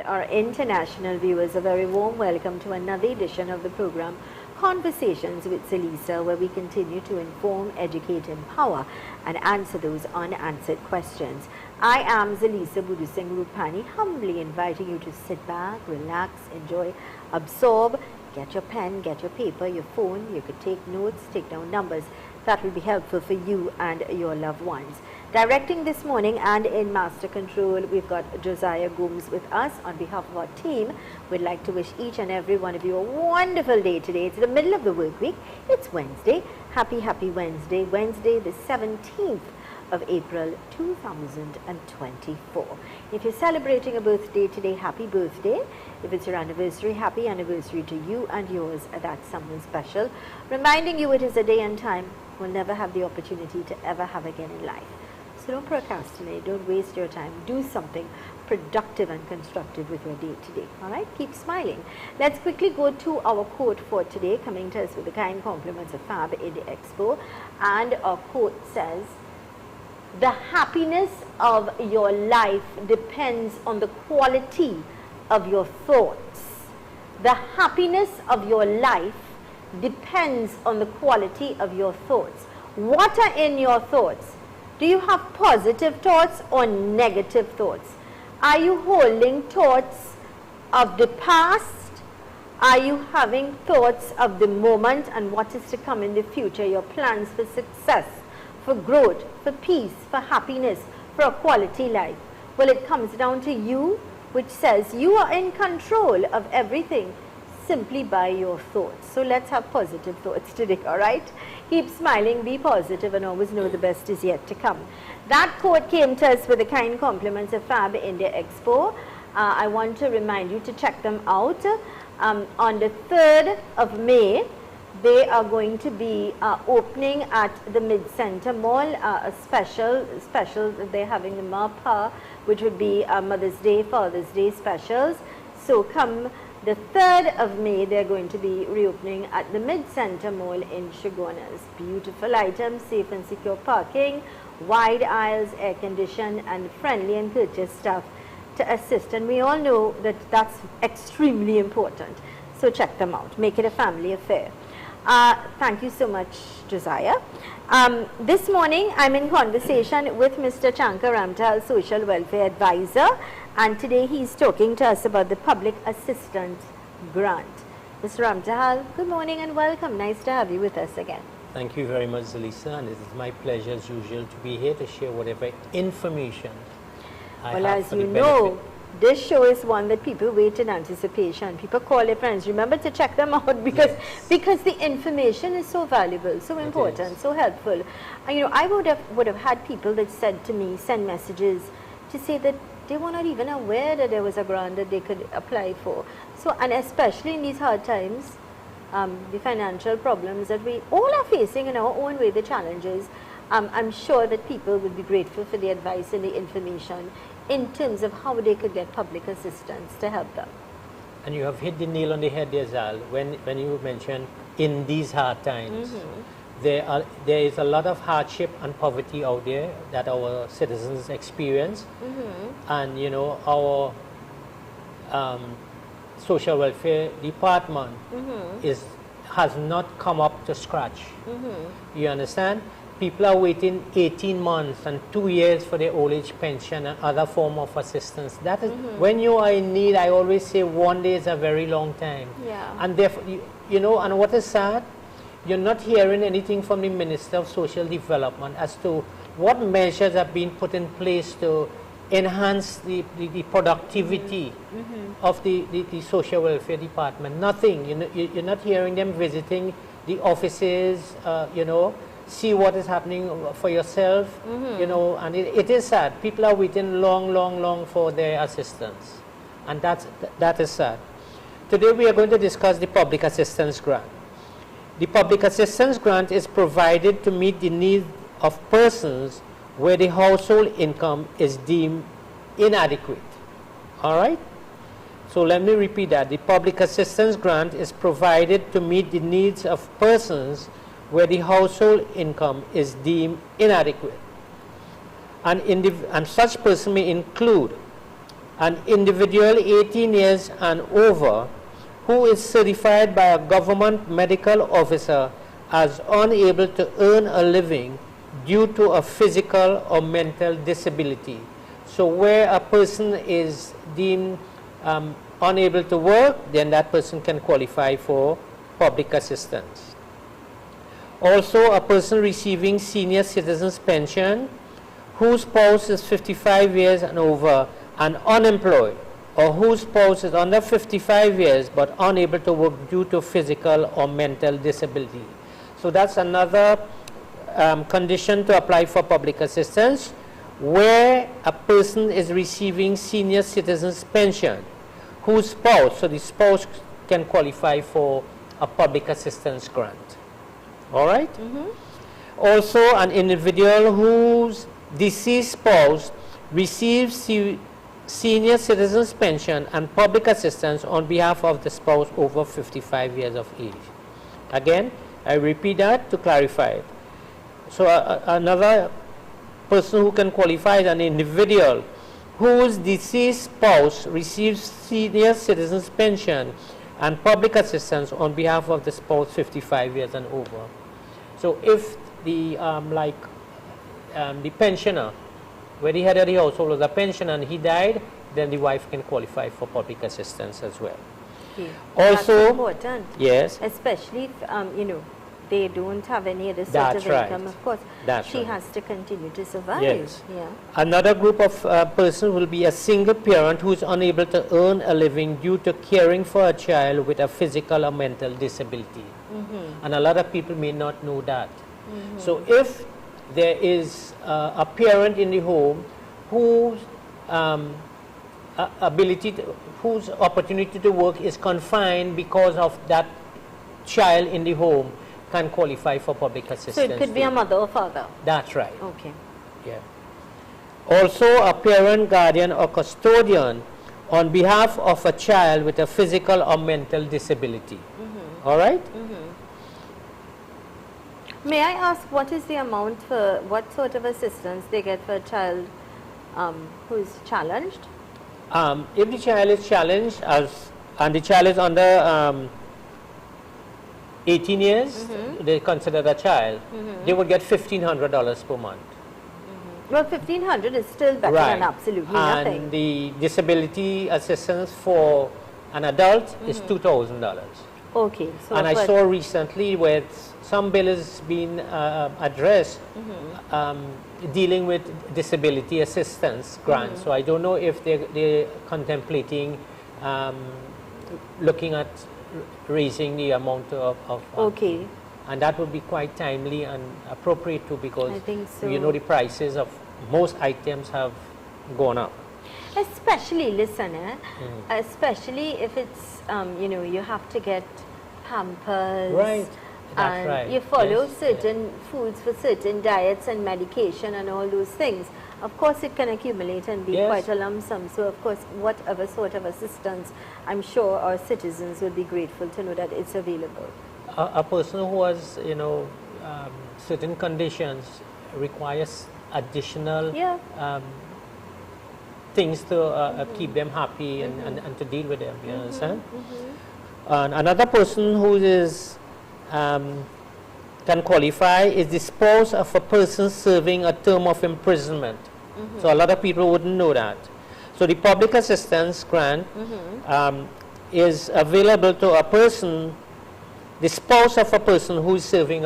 our international viewers, a very warm welcome to another edition of the program Conversations with Zelisa, where we continue to inform, educate, empower, and answer those unanswered questions. I am Zelisa Rupani, humbly inviting you to sit back, relax, enjoy, absorb, get your pen, get your paper, your phone. You could take notes, take down numbers. That will be helpful for you and your loved ones. Directing this morning and in master control, we've got Josiah Gomes with us. On behalf of our team, we'd like to wish each and every one of you a wonderful day today. It's the middle of the work week. It's Wednesday. Happy Wednesday. Wednesday the 17th of April 2024. If you're celebrating a birthday today, happy birthday. If it's your anniversary, happy anniversary to you and yours. That's someone special. Reminding you it is a day and time we'll never have the opportunity to ever have again in life. So don't procrastinate, don't waste your time. Do something productive and constructive with your day today. All right, keep smiling. Let's quickly go to our quote for today, coming to us with the kind compliments of Fab in the Expo. And our quote says, "The happiness of your life depends on the quality of your thoughts." The happiness of your life depends on the quality of your thoughts. What are in your thoughts? Do you have positive thoughts or negative thoughts? Are you holding thoughts of the past? Are you having thoughts of the moment and what is to come in the future? Your plans for success, for growth, for peace, for happiness, for a quality life. Well, it comes down to you, which says you are in control of everything simply by your thoughts. So let's have positive thoughts today, all right? Keep smiling, be positive, and always know the best is yet to come. That quote came to us with the kind compliments of Fab India Expo. I want to remind you to check them out. On the 3rd of May, they are going to be opening at the Mid-Center Mall, a special, they're having the MAPA, which would be Mother's Day, Father's Day specials. So come the 3rd of May, they're going to be reopening at the Mid-Center Mall in Chaguanas. Beautiful items, safe and secure parking, wide aisles, air conditioned, and friendly and courteous staff to assist. And we all know that that's extremely important. So check them out. Make it a family affair. Thank you so much, Josiah. This morning, I'm in conversation with Mr. Chankar Ramtal, Social Welfare Advisor, and today he's talking to us about the Public Assistance Grant. Mr. Ramtal, good morning and welcome. Nice to have you with us again. Thank you very much, Zelisa, and it is my pleasure as usual to be here to share whatever information I have. Well, as you know, this show is one that people wait in anticipation. People call their friends. Remember to check them out because the information is so valuable, so important, so helpful. You know, I would have had people that said to me, send messages to say that they were not even aware that there was a grant that they could apply for. So, and especially in these hard times, the financial problems that we all are facing in our own way, the challenges, I'm sure that people would be grateful for the advice and the information in terms of how they could get public assistance to help them. And you have hit the nail on the head there, Zal, when you mentioned in these hard times. There is a lot of hardship and poverty out there that our citizens experience. And you know, our social welfare department has not come up to scratch. You understand? People are waiting 18 months and 2 years for their old age pension and other form of assistance. That is, when you are in need, I always say 1 day is a very long time. And therefore, you know, and what is sad, you're not hearing anything from the Minister of Social Development as to what measures have been put in place to enhance the productivity of the social welfare department. Nothing. You're not hearing them visiting the offices, you know, see what is happening for yourself, you know, and it is sad. People are waiting long for their assistance, and that is sad. Today we are going to discuss the Public Assistance Grant. The Public Assistance Grant is provided to meet the needs of persons where the household income is deemed inadequate. All right? So let me repeat that. The Public Assistance Grant is provided to meet the needs of persons where the household income is deemed inadequate. And such person may include an individual 18 years and over who is certified by a government medical officer as unable to earn a living due to a physical or mental disability. So where a person is deemed unable to work, then that person can qualify for public assistance. Also, a person receiving senior citizens pension whose spouse is 55 years and over and unemployed, or whose spouse is under 55 years but unable to work due to physical or mental disability. So that's another condition to apply for public assistance, where a person is receiving senior citizens pension whose spouse, so the spouse can qualify for a public assistance grant. All right? Also, an individual whose deceased spouse receives senior citizens pension and public assistance on behalf of the spouse over 55 years of age. Again, I repeat that to clarify it. So another person who can qualify is an individual whose deceased spouse receives senior citizens pension and public assistance on behalf of the spouse 55 years and over. So if the the pensioner, where the head of the household was a pensioner and he died, then the wife can qualify for public assistance as well. Okay. Also, that's important. Yes. Especially if, you know, they don't have any other sort That's of income, right. of course. That's she right. has to continue to survive. Yes. Yeah. Another group of persons will be a single parent who is unable to earn a living due to caring for a child with a physical or mental disability. And a lot of people may not know that. So if there is a parent in the home whose whose opportunity to work is confined because of that child in the home, can qualify for public assistance. So it could be a mother or father. That's right. Okay. Yeah. Also, a parent, guardian, or custodian on behalf of a child with a physical or mental disability. All right? May I ask, what is the amount for, what sort of assistance they get for a child who is challenged? If the child is challenged and the child is under 18 years, they consider a child, they would get $1,500 per month. Well, $1,500 is still better than absolutely nothing. And the disability assistance for an adult is $2,000. Okay. So and I saw recently where some bill is being addressed dealing with disability assistance grants. So I don't know if they're contemplating looking at raising the amount of okay. And that would be quite timely and appropriate too, because I think so. you know the prices of most items have gone up. Especially, listener, especially if it's, you know, you have to get Pampers. Right. That's and right. you follow Yes, certain foods for certain diets and medication and all those things. Of course, it can accumulate and be quite a lump sum. So, of course, whatever sort of assistance, I'm sure our citizens will be grateful to know that it's available. A person who has, you know, certain conditions requires additional things to keep them happy and to deal with them. You understand? And another person who is can qualify is the spouse of a person serving a term of imprisonment. So a lot of people wouldn't know that. So the public assistance grant is available to a person, the spouse of a person who is serving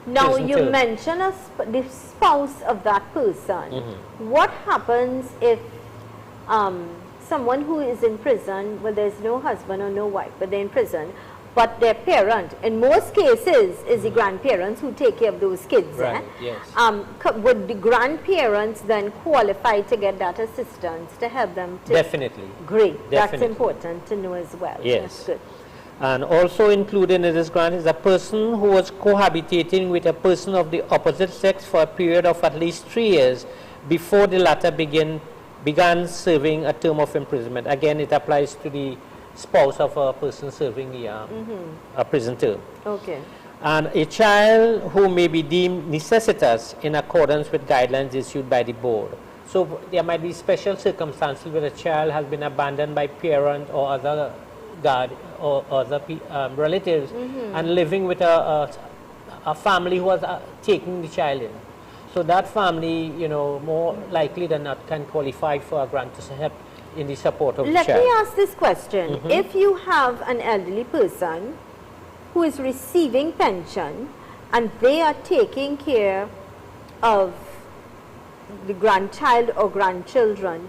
now you term. mention the spouse of that person. What happens if someone who is in prison, well, there's no husband or no wife, but they're in prison, but their parent, in most cases, is the grandparents who take care of those kids. Right, yes. Would the grandparents then qualify to get that assistance to help them? Definitely. Great. Definitely. That's important to know as well. Yes. That's good. And also included in this grant is a person who was cohabitating with a person of the opposite sex for a period of at least 3 years before the latter began serving a term of imprisonment. Again, it applies to the spouse of a person serving a prison term. Okay. And a child who may be deemed necessitous in accordance with guidelines issued by the board. So there might be special circumstances where the child has been abandoned by parent or other guard or other relatives and living with a family who was taking the child in. So that family, you know, more likely than not can qualify for a grant to help in the support of the child. Let me ask this question. If you have an elderly person who is receiving pension and they are taking care of the grandchild or grandchildren,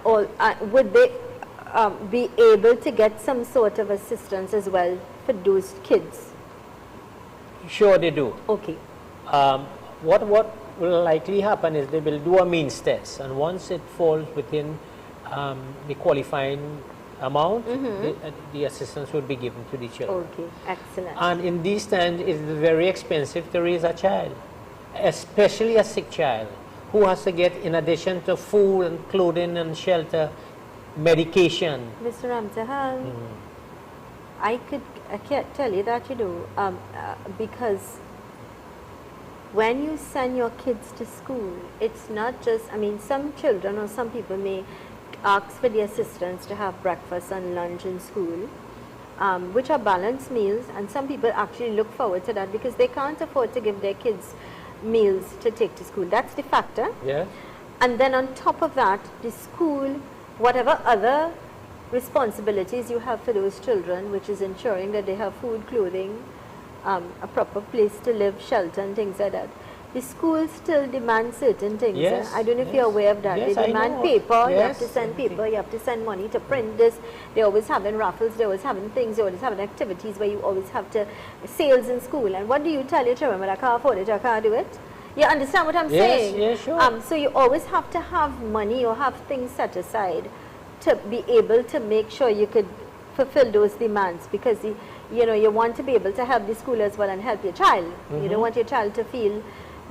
would they be able to get some sort of assistance as well for those kids? Sure they do. Okay. What will likely happen is they will do a means test, and once it falls within the qualifying amount, the assistance will be given to the children. Okay, excellent. And in these times, it's very expensive to raise a child, especially a sick child, who has to get, in addition to food and clothing and shelter, medication. Mr. Ramtahal, I can't tell you that, you know, because when you send your kids to school, it's not just, I mean, some children or some people may ask for the assistance to have breakfast and lunch in school, which are balanced meals, and some people actually look forward to that because they can't afford to give their kids meals to take to school. That's the factor. Yeah. And then on top of that, the school, whatever other responsibilities you have for those children, which is ensuring that they have food, clothing, a proper place to live, shelter and things like that. The schools still demand certain things. Yes, I don't know if you're aware of that. Yes, they demand paper, you have to Yes. send paper, you have to send money to print this. They're always having raffles, they're always having things, they're always having activities where you always have to, sales in school. And what do you tell your children? Well, I can't afford it, I can't do it. You understand what I'm saying? Yes, sure. So you always have to have money or have things set aside to be able to make sure you could fulfill those demands, because you know, you want to be able to help the school as well and help your child. You don't want your child to feel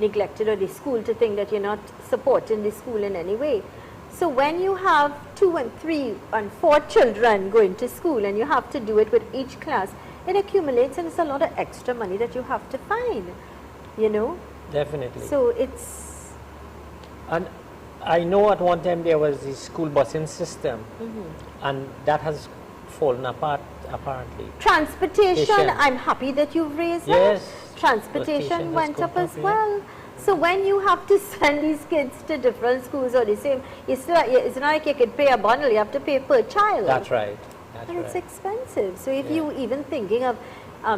neglected or the school to think that you're not supporting the school in any way. So when you have 2 and 3 and 4 children going to school and you have to do it with each class, it accumulates and it's a lot of extra money that you have to find, you know. Definitely. So it's... And I know at one time there was the school busing system, and that has fallen apart apparently. Transportation, I'm happy that you've raised Yes. that. Transportation went up as well. So when you have to send these kids to different schools or the same, it's not like you could pay a bundle, you have to pay per child. That's right. That's And right. it's expensive. So if you even thinking of,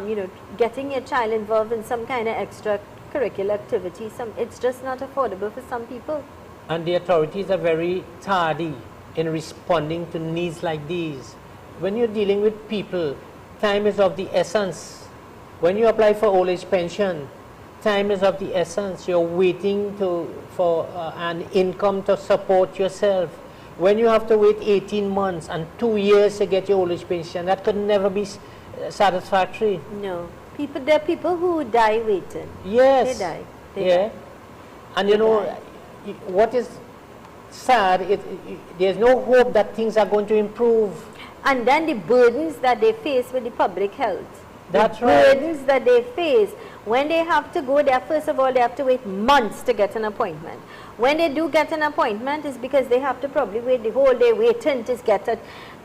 you know, getting your child involved in some kind of extracurricular activity, it's just not affordable for some people. And the authorities are very tardy in responding to needs like these. When you're dealing with people, time is of the essence. When you apply for old age pension, time is of the essence. You're waiting for an income to support yourself. When you have to wait 18 months and 2 years to get your old age pension, that could never be satisfactory. No. There are people who die waiting. Yes. They die. Yeah. And you know, what is sad, there's no hope that things are going to improve. And then the burdens that they face with the public health. That's the right. burdens that they face when they have to go there. First of all, they have to wait months to get an appointment. When they do get an appointment, it's because they have to probably wait the whole day waiting to get it.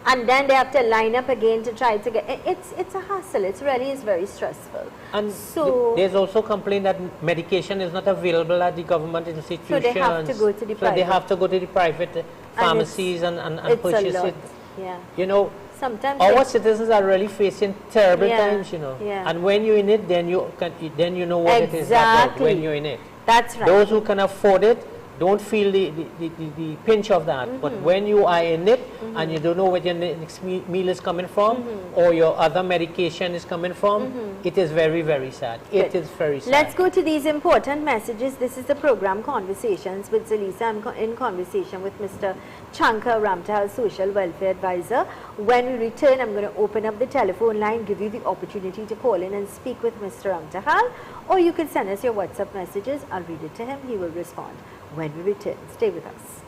And then they have to line up again to try to get it's a hassle. It really is very stressful. And so there's also complaint that medication is not available at the government institutions. So they have to go to the private. So they have to go to the private pharmacies and purchase it. Yeah. You know, sometimes our citizens are really facing terrible times, you know. Yeah. And when you're in it, then you know what it is about when you're in it. That's right. Those who can afford it don't feel the pinch of that. But when you are in it and you don't know where your next meal is coming from or your other medication is coming from, it is very, very sad. It is very sad. Let's go to these important messages. This is the program Conversations with Zelisa. I'm in conversation with Mr. Chankar Ramtahal, Social Welfare Advisor. When we return, I'm going to open up the telephone line, give you the opportunity to call in and speak with Mr. Ramtahal, or you can send us your WhatsApp messages. I'll read it to him. He will respond when we return. Stay with us.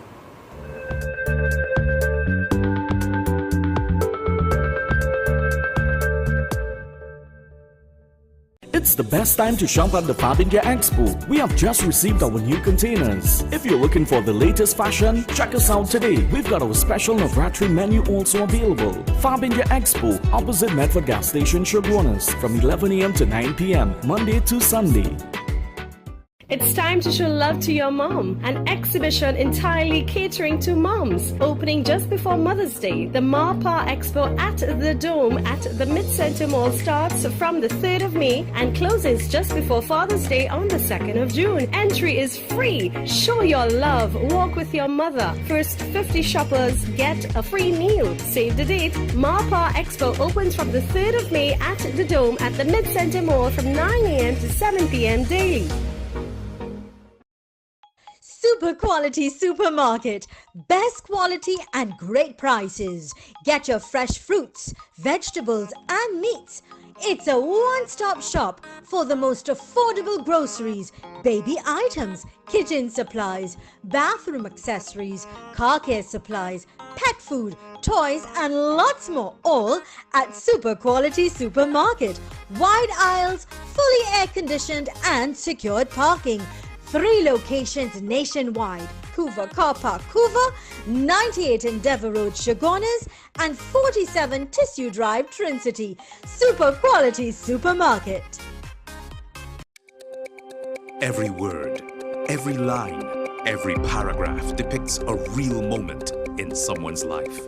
To It's the best time to shop at the Fab India Expo. We have just received our new containers. If you're looking for the latest fashion, check us out today. We've got our special Navratri menu also available. Fab India Expo, opposite Medford Gas Station, Sugarwaners, from 11 a.m. to 9 p.m., Monday to Sunday. It's time to show love to your mom. An exhibition entirely catering to moms. Opening just before Mother's Day, the MAPA Expo at the Dome at the Mid-Center Mall starts from the 3rd of May and closes just before Father's Day on the 2nd of June. Entry is free. Show your love. Walk with your mother. First 50 shoppers get a free meal. Save the date. MAPA Expo opens from the 3rd of May at the Dome at the Mid-Center Mall from 9 a.m. to 7 p.m. daily. Super quality supermarket. Best quality and great prices. Get your fresh fruits, vegetables and meats. It's a one-stop shop for the most affordable groceries, baby items, kitchen supplies, bathroom accessories, car care supplies, pet food, toys and lots more, all at Super Quality Supermarket. Wide aisles, fully air-conditioned and secured parking. 3 locations nationwide: Couva Car Park, Couva, 98 Endeavour Road, Sugarwaners, and 47 Tissue Drive, Trincity. Super Quality Supermarket. Every word, every line, every paragraph depicts a real moment in someone's life.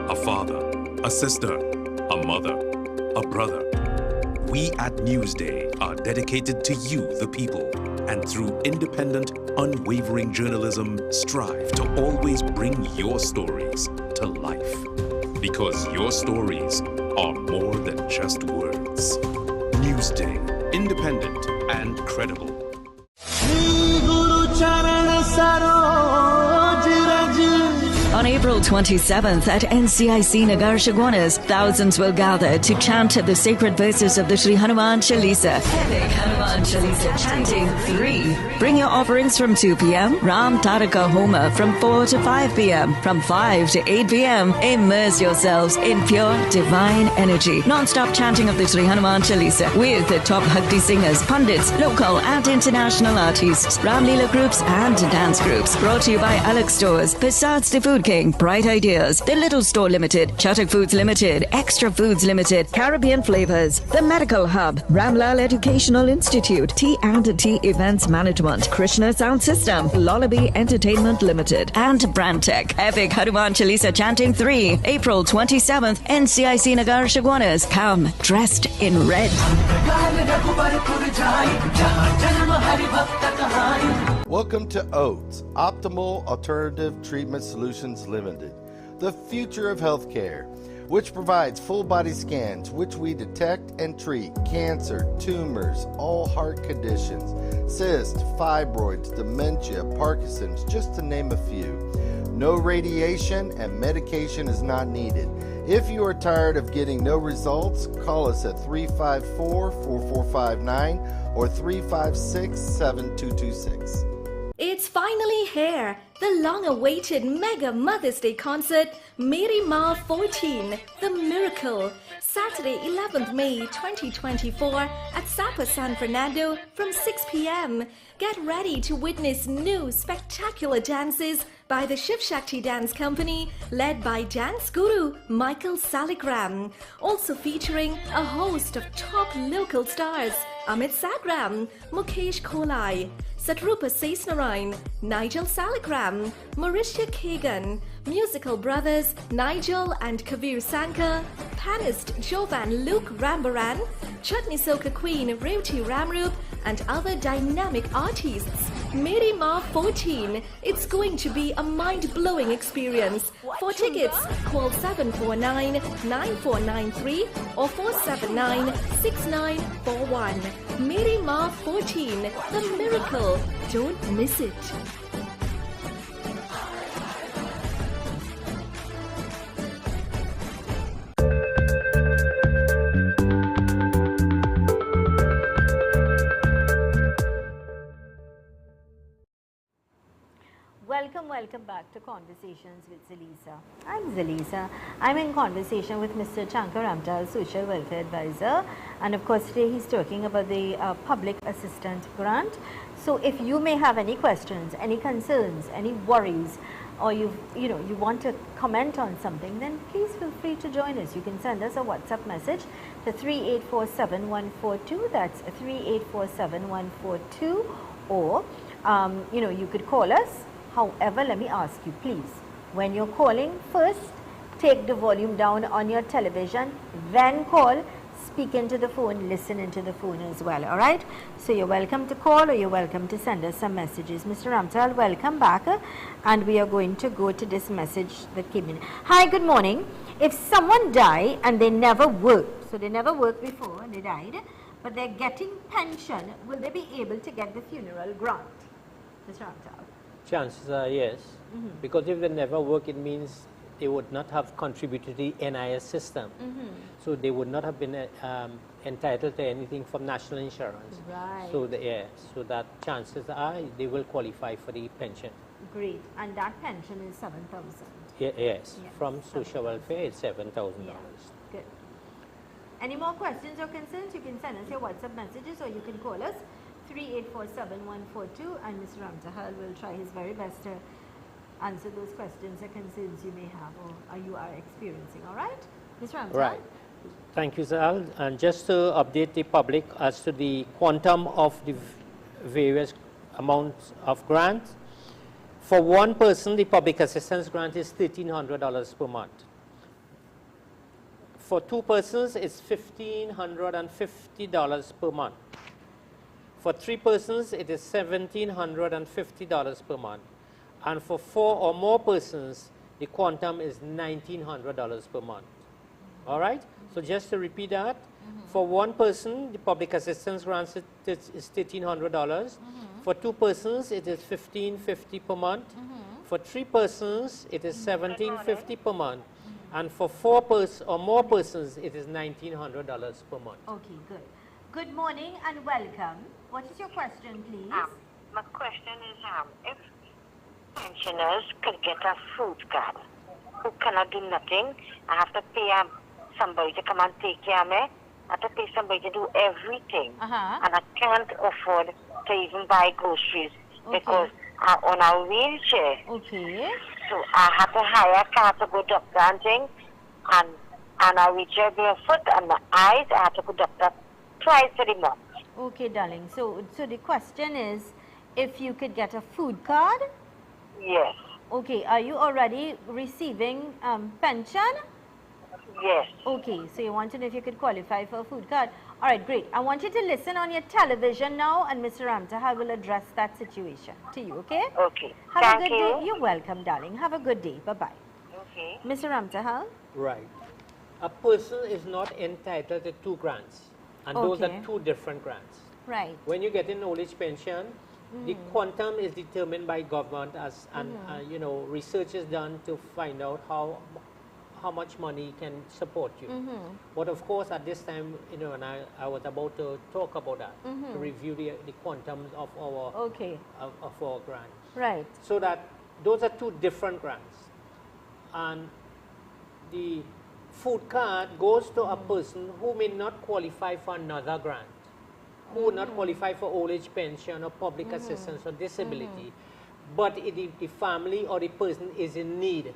A father, a sister, a mother, a brother. We at Newsday are dedicated to you, the people, and through independent, unwavering journalism, strive to always bring your stories to life. Because your stories are more than just words. Newsday, independent and credible. On April 27th at NCIC Nagar Sugarwaners, thousands will gather to chant the sacred verses of the Sri Hanuman Chalisa. Epic Hanuman Chalisa chanting 3. Bring your offerings from 2 p.m. Ram Taraka Homa from 4 to 5 p.m. From 5 to 8 p.m. Immerse yourselves in pure divine energy. Non-stop chanting of the Sri Hanuman Chalisa with the top Bhakti singers, pundits, local and international artists, Ramlila groups and dance groups. Brought to you by Alex Stores, besides the Food King, Bright Ideas, The Little Store Limited, Chatak Foods Limited, Extra Foods Limited, Caribbean Flavors, The Medical Hub, Ramlal Educational Institute, T&T Events Management, Krishna Sound System, Lullaby Entertainment Limited, and Brandtech. Epic Hanuman Chalisa chanting 3, April 27th, NCIC Nagar Sugarwaners. Come dressed in red. Welcome to OATS, Optimal Alternative Treatment Solutions Limited, the future of healthcare, which provides full body scans, which we detect and treat cancer, tumors, all heart conditions, cysts, fibroids, dementia, Parkinson's, just to name a few. No radiation and medication is not needed. If you are tired of getting no results, call us at 354-4459 or 356-7226. It's finally here, the long-awaited Mega Mother's Day concert, Meri Ma 14, The Miracle, Saturday 11th May 2024 at Sapa San Fernando from 6 p.m. Get ready to witness new spectacular dances by the Shiv Shakti Dance Company, led by dance guru Michael Saligram. Also featuring a host of top local stars, Amit Sagram, Mukesh Kolai, Satrupa Sesnarain, Nigel Salikram, Mauritia Kagan, musical brothers Nigel and Kabir Sankar, panist Jovan Luke Rambaran, Chutney Soka Queen Revti Ramrup, and other dynamic artists. Meri Ma 14. It's going to be a mind-blowing experience. For tickets, call 749-9493 or 479-6941. Meri Ma 14. The Miracle. Don't miss it. welcome back to Conversations with Zelisa. I'm Zelisa. I'm in conversation with Mr. Chankar Ramtal, Social Welfare Advisor, and of course today he's talking about the Public Assistance Grant. So if you may have any questions, any concerns, any worries, or you want to comment on something, then please feel free to join us. You can send us a WhatsApp message to 3847142. That's 3847142, or you could call us. However, let me ask you, please, when you're calling, first take the volume down on your television, then call, speak into the phone, listen into the phone as well, all right? So you're welcome to call or you're welcome to send us some messages. Mr. Ramtal, welcome back, and we are going to go to this message that came in. Hi, good morning. If someone died and they never worked, so they never worked before and they died, but they're getting pension, will they be able to get the funeral grant? Mr. Ramtal. Chances are yes, because if they never work, it means they would not have contributed to the NIS system. So they would not have been entitled to anything from national insurance. Right. So so that chances are they will qualify for the pension. Great. And that pension is 7,000. Yes. Yeah, From social welfare, it's $7,000. Yeah. Good. Any more questions or concerns? You can send us your WhatsApp messages or you can call us 3847142, and Mr. Ramtal will try his very best to answer those questions or concerns you may have or you are experiencing. All right, Mr. Ramtal? Right. Thank you, Zal. And just to update the public as to the quantum of the various amounts of grants, for one person, the public assistance grant is $1,300 per month. For two persons, it's $1,550 per month. For three persons, it is $1,750 per month. And for four or more persons, the quantum is $1,900 per month. All right? So just to repeat that, for one person, the public assistance grant is $1,300. For two persons, it is $1,550 per month. For three persons, it is $1,750 per month. And for four or more persons, it is $1,900 per month. Okay, good. Good morning and welcome. What is your question, please? My question is, if pensioners could get a food card, who cannot do nothing, I have to pay somebody to come and take care of me. I have to pay somebody to do everything. And I can't afford to even buy groceries because I'm on a wheelchair. Okay. So I have to hire a car to go doctor and thing. And I wheelchair barefoot and my eyes, I have to go doctor twice a month. Okay, darling. So the question is, if you could get a food card? Yes. Okay. Are you already receiving pension? Yes. Okay. So you want to know if you could qualify for a food card. All right, great. I want you to listen on your television now, and Mr. Ramtal will address that situation to you, okay? Okay. Have a good day. You're welcome, darling. Have a good day. Bye-bye. Okay. Mr. Ramtal? Right. A person is not entitled to two grants. And those are two different grants. Right. When you get an old age pension, the quantum is determined by government and research is done to find out how much money can support you. But of course, at this time, and I was about to talk about that, to review the quantums of our of our grant. Right. So that those are two different grants, and the food card goes to a person who may not qualify for another grant, who would not qualify for old age pension or public assistance or disability, but the family or the person is in need.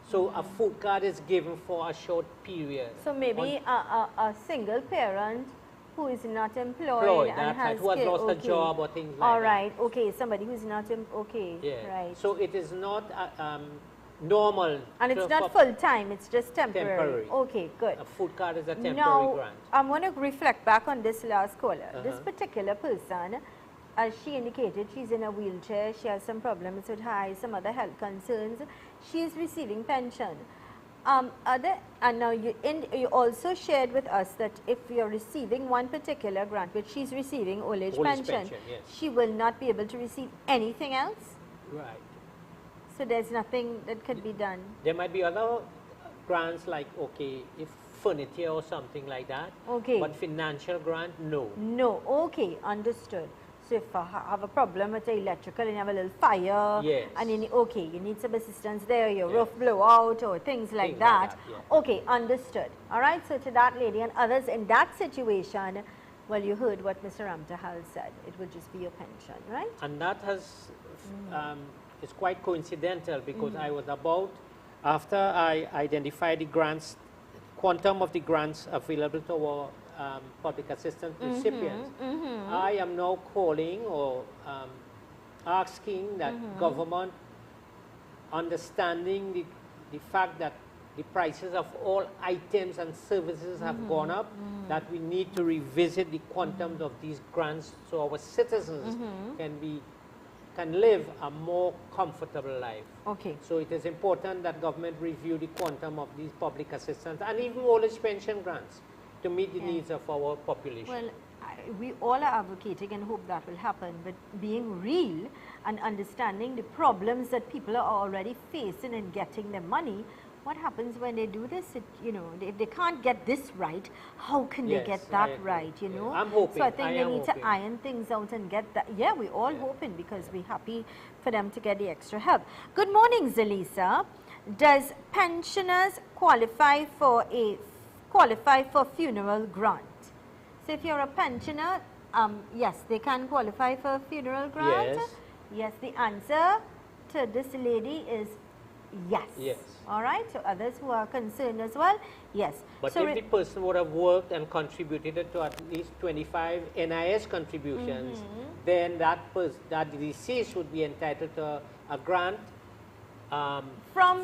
So a food card is given for a short period. So maybe a single parent who is not employed and has who has lost a job or things like that. All right, okay, somebody who's not, right. So it is not normal. And it's not full-time, it's just temporary. Okay, good. A food card is a temporary now, grant. I'm going to reflect back on this last caller. This particular person, as she indicated, she's in a wheelchair, she has some problems with her eyes, some other health concerns. She is receiving pension. And now you also shared with us that if you're receiving one particular grant, which she's receiving old age pension, yes. she will not be able to receive anything else? Right. So there's nothing that could be done. There might be other grants like, if furniture or something like that. Okay. But financial grant, no. No. Okay, understood. So if I have a problem with the electrical and you have a little fire, Yes. and you need some assistance there, your roof blow out or things like that. Okay, understood. All right, so to that lady and others in that situation, well, you heard what Mr. Ramtahal said. It would just be your pension, right? And that has, it's quite coincidental because I was about, after I identified the grants, quantum of the grants available to our public assistance recipients, I am now calling or asking that government, understanding the fact that the prices of all items and services have gone up, that we need to revisit the quantums of these grants so our citizens can live a more comfortable life. Okay. So it is important that government review the quantum of these public assistance and even old age pension grants to meet the needs of our population. Well, we all are advocating and hope that will happen, but being real and understanding the problems that people are already facing in getting their money, what happens when they do this? If they can't get this right, how can they get that right, you know? I'm hoping. So I think they need to iron things out and get that. Yeah, we're all hoping because we're happy for them to get the extra help. Good morning, Zelisa. Does pensioners qualify for funeral grant? So if you're a pensioner, yes, they can qualify for a funeral grant. Yes. Yes, the answer to this lady is yes. Yes. All right. So others who are concerned as well, yes. But so if the person would have worked and contributed to at least 25 NIS contributions, then that deceased would be entitled to a grant from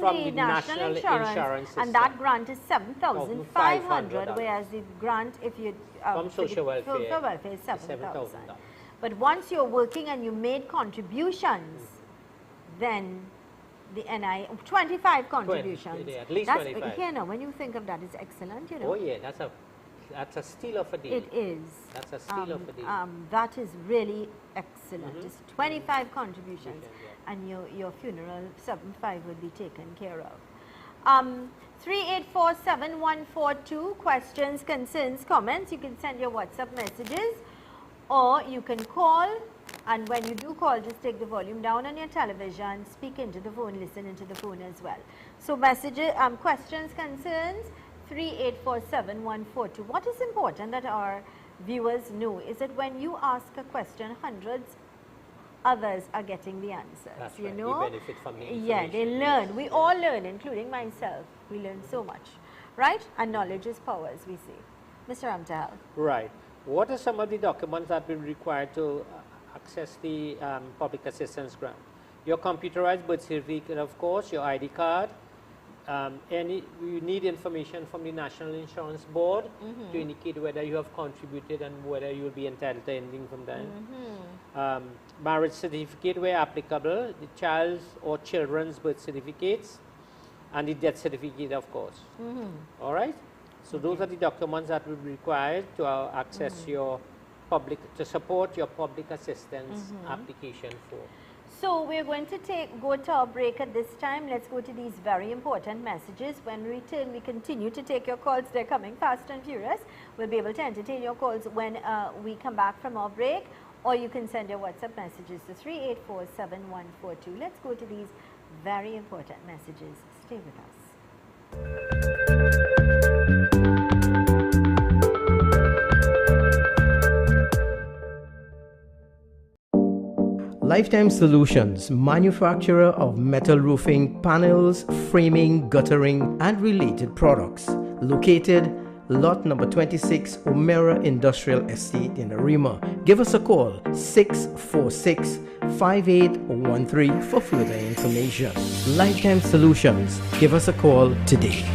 the National Insurance system. And that grant is 7,500, whereas the grant, if you from social welfare is 7,000. But once you're working and you made contributions, then the NI 25 contributions. At least 25. Here now, when you think of that, it's excellent. Oh yeah, that's a steal of a deal. It is. That's a steal of a deal. That is really excellent. It's 25 contributions, and your funeral 7,500 would be taken care of. 3847142, questions, concerns, comments. You can send your WhatsApp messages, or you can call. And when you do call, just take the volume down on your television, speak into the phone, listen into the phone as well. So messages, questions, concerns, 3847142. What is important that our viewers know is that when you ask a question, hundreds others are getting the answers. That's you right. know? They benefit from the information. Yeah, they learn. We all learn, including myself. We learn so much, right? And knowledge is power, as we say. Mr. Ramtahal. Right. What are some of the documents that will be required to access the public assistance grant? Your computerized birth certificate, of course, your ID card. You need information from the National Insurance Board to indicate whether you have contributed and whether you will be entitled to anything from them. Marriage certificate where applicable, the child's or children's birth certificates, and the death certificate, of course. All right? So those are the documents that will be required to access your to support your public assistance application for. So we're going to go to our break at this time. Let's go to these very important messages. When we return, we continue to take your calls. They're coming fast and furious. We'll be able to entertain your calls when we come back from our break, or you can send your WhatsApp messages to 3847142. Let's go to these very important messages. Stay with us. Lifetime Solutions, manufacturer of metal roofing, panels, framing, guttering, and related products. Located lot number 26, Omera Industrial Estate in Arima. Give us a call, 646-5813 for further information. Lifetime Solutions. Give us a call today.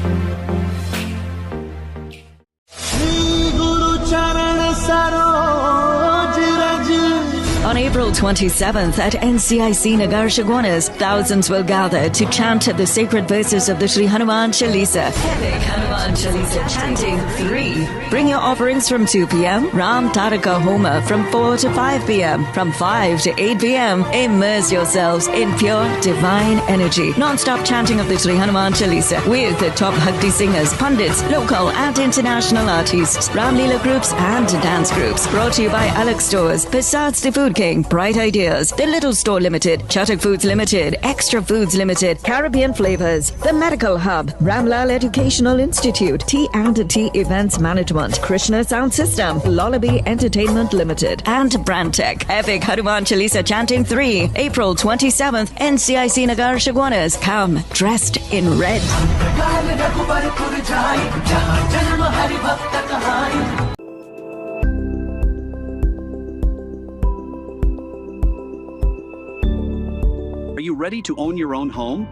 On April April 27th at NCIC Nagar Shagwanas, thousands will gather to chant the sacred verses of the Sri Hanuman Chalisa. Epic Hanuman Chalisa chanting 3. Bring your offerings from 2 p.m. Ram Taraka Homa from 4 to 5 p.m. From 5 to 8 p.m. Immerse yourselves in pure divine energy. Non-stop chanting of the Sri Hanuman Chalisa with the top Bhakti singers, pundits, local and international artists, Ram Leela groups and dance groups. Brought to you by Alex Stores, Passats the Food King, Bright Ideas, The Little Store Limited, Chatak Foods Limited, Extra Foods Limited, Caribbean Flavors, The Medical Hub, Ramlal Educational Institute, T&T Events Management, Krishna Sound System, Lullaby Entertainment Limited, and Brandtech. Epic Hanuman Chalisa chanting 3, April 27th, NCIC Nagar Shagwanas. Come dressed in red. Are you ready to own your own home?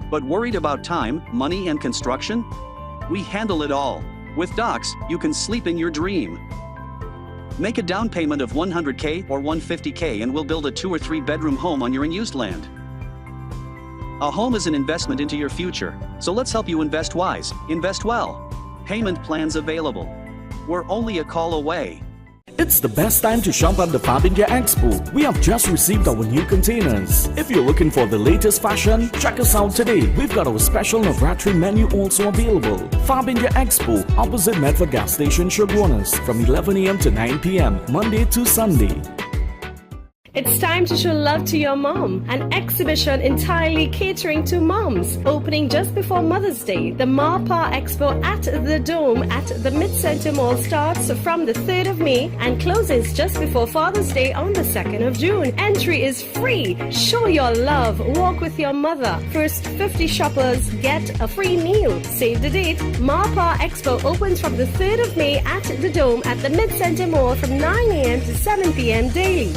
But worried about time, money, and construction? We handle it all. With Docs, you can sleep in your dream. Make a down payment of $100K or $150K and we'll build a 2 or 3 bedroom home on your unused land. A home is an investment into your future, so let's help you invest wise, invest well. Payment plans available. We're only a call away. It's the best time to shop at the Fab India Expo. We have just received our new containers. If you're looking for the latest fashion, check us out today. We've got our special Navratri menu also available. Fab India Expo, opposite Medford Gas Station, Shagwanas, from 11 a.m. to 9 p.m., Monday to Sunday. It's time to show love to your mom. An exhibition entirely catering to moms. Opening just before Mother's Day. The Ma-Pa Expo at the Dome at the Mid-Center Mall starts from the 3rd of May and closes just before Father's Day on the 2nd of June. Entry is free. Show your love. Walk with your mother. First 50 shoppers get a free meal. Save the date. Ma-Pa Expo opens from the 3rd of May at the Dome at the Mid-Center Mall from 9 a.m. to 7 p.m. daily.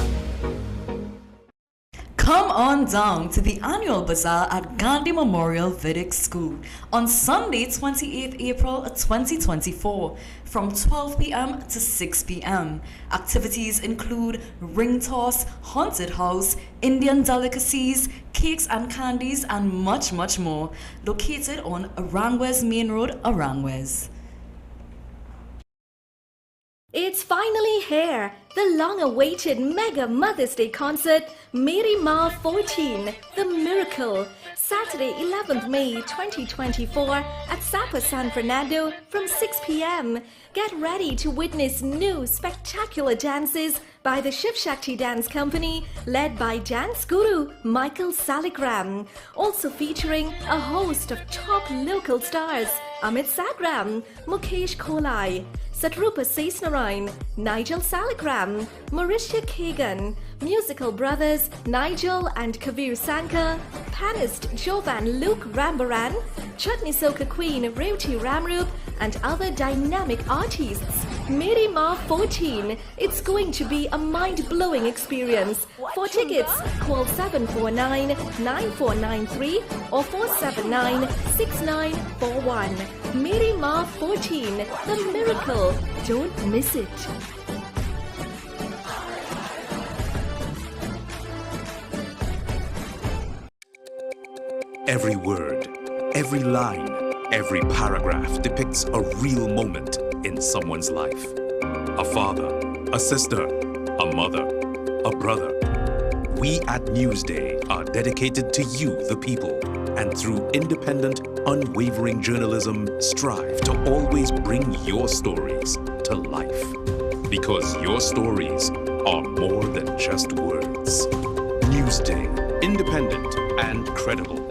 Come on down to the annual bazaar at Gandhi Memorial Vedic School on Sunday, 28th April 2024 from 12 p.m. to 6 p.m. Activities include ring toss, haunted house, Indian delicacies, cakes and candies, and much, much more. Located on Arangwes Main Road, Arangwes. It's finally here, the long-awaited Mega Mother's Day concert, Meri Ma 14, The Miracle, Saturday 11th May 2024 at Sapa San Fernando from 6 p.m. Get ready to witness new spectacular dances by the Shiv Shakti Dance Company led by dance guru Michael Salikram. Also featuring a host of top local stars, Amit Sagram, Mukesh Kolai, Satrupa Sesnarain, Nigel Salikram, Mauritia Kagan, musical brothers Nigel and Kabir Sankar, panist Jovan Luke Rambaran, Chutney Soka Queen Reuti Ramrup, and other dynamic artists. Meri Ma 14. It's going to be a mind-blowing experience. For tickets, call 749-9493 or 479-6941. Meri Ma 14. The Miracle. Don't miss it. Every word, every line, every paragraph depicts a real moment in someone's life. A father, a sister, a mother, a brother. We at Newsday are dedicated to you, the people, and through independent, unwavering journalism, strive to always bring your stories to life. Because your stories are more than just words. Newsday, independent and credible.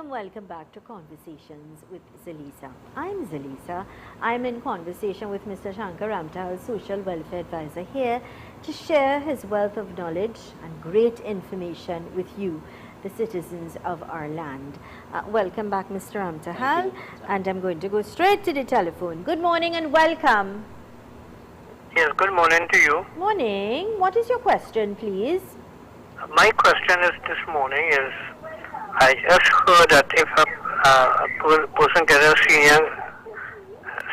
Welcome back to Conversations with Zelisa. I'm Zelisa. I'm in conversation with Mr. Shankar Ramtahal, Social Welfare Advisor, here to share his wealth of knowledge and great information with you, the citizens of our land. Welcome back, Mr. Ramtahal, and I'm going to go straight to the telephone. Good morning and welcome. Yes, good morning to you. Morning. What is your question, please? My question is this morning is, I just heard that if a person gets a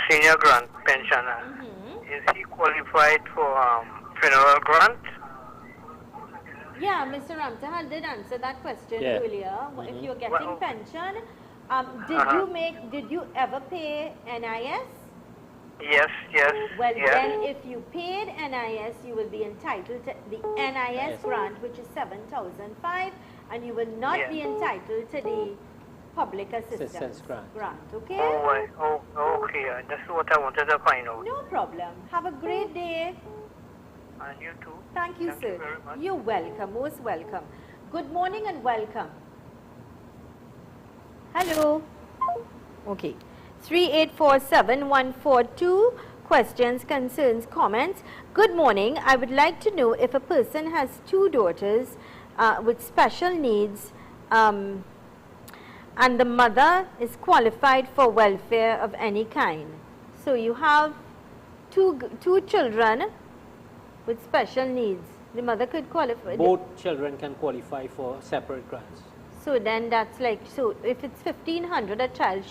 senior grant pensioner, is he qualified for funeral grant? Yeah, Mr. Ramtahal did answer that question earlier. If you're getting pension, did you ever pay NIS? Yes. Well, then if you paid NIS, you will be entitled to the NIS grant, which is 7,005, and you will not be entitled to the public assistance grant. Okay? Okay. That's what I wanted to find out. No problem. Have a great day. And you too. Thank you, sir. Very much. You're welcome. Most welcome. Good morning and welcome. Hello. Okay. 3847142. Questions, concerns, comments. Good morning. I would like to know if a person has two daughters with special needs and the mother is qualified for welfare of any kind. So you have two children with special needs. The mother could qualify. Both children can qualify for separate grants. So then that's like, so if it's 1,500 a child,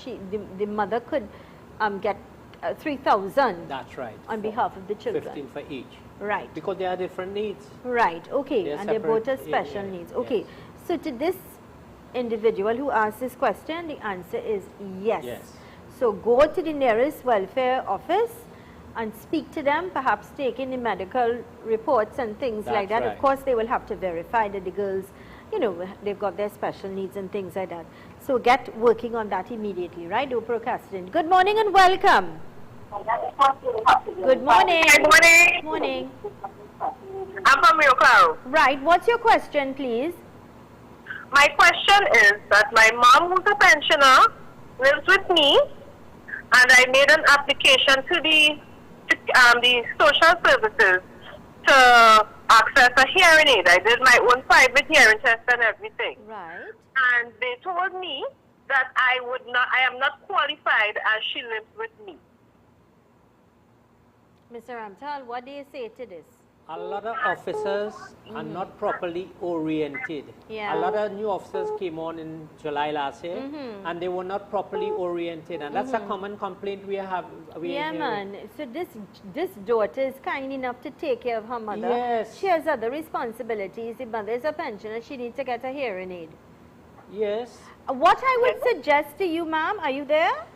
the mother could get 3,000. That's right. On behalf of the children. 15 for each. Right. Because they are different needs. Right. Okay. And they're both have special needs. Okay. Yes. So to this individual who asked this question, the answer is yes. So go to the nearest welfare office and speak to them, perhaps take in the medical reports and things like that. Right. Of course, they will have to verify that the girls, they've got their special needs and things like that. So get working on that immediately, right? Don't procrastinate. Good morning and welcome. Good morning. Good morning. Morning. I'm from Rio Claro. Right. What's your question, please? My question is that my mom, who's a pensioner, lives with me, and I made an application to the social services to access a hearing aid. I did my own private hearing test and everything. Right. And they told me that I am not qualified as she lives with me. Mr. Ramtal, what do you say to this? A lot of officers are not properly oriented. Yeah. A lot of new officers came on in July last year, and they were not properly oriented, and that's a common complaint we have. Man. So this daughter is kind enough to take care of her mother. Yes. She has other responsibilities. The mother is a pensioner. She needs to get a hearing aid. Yes. What I would suggest to you, ma'am, are you there?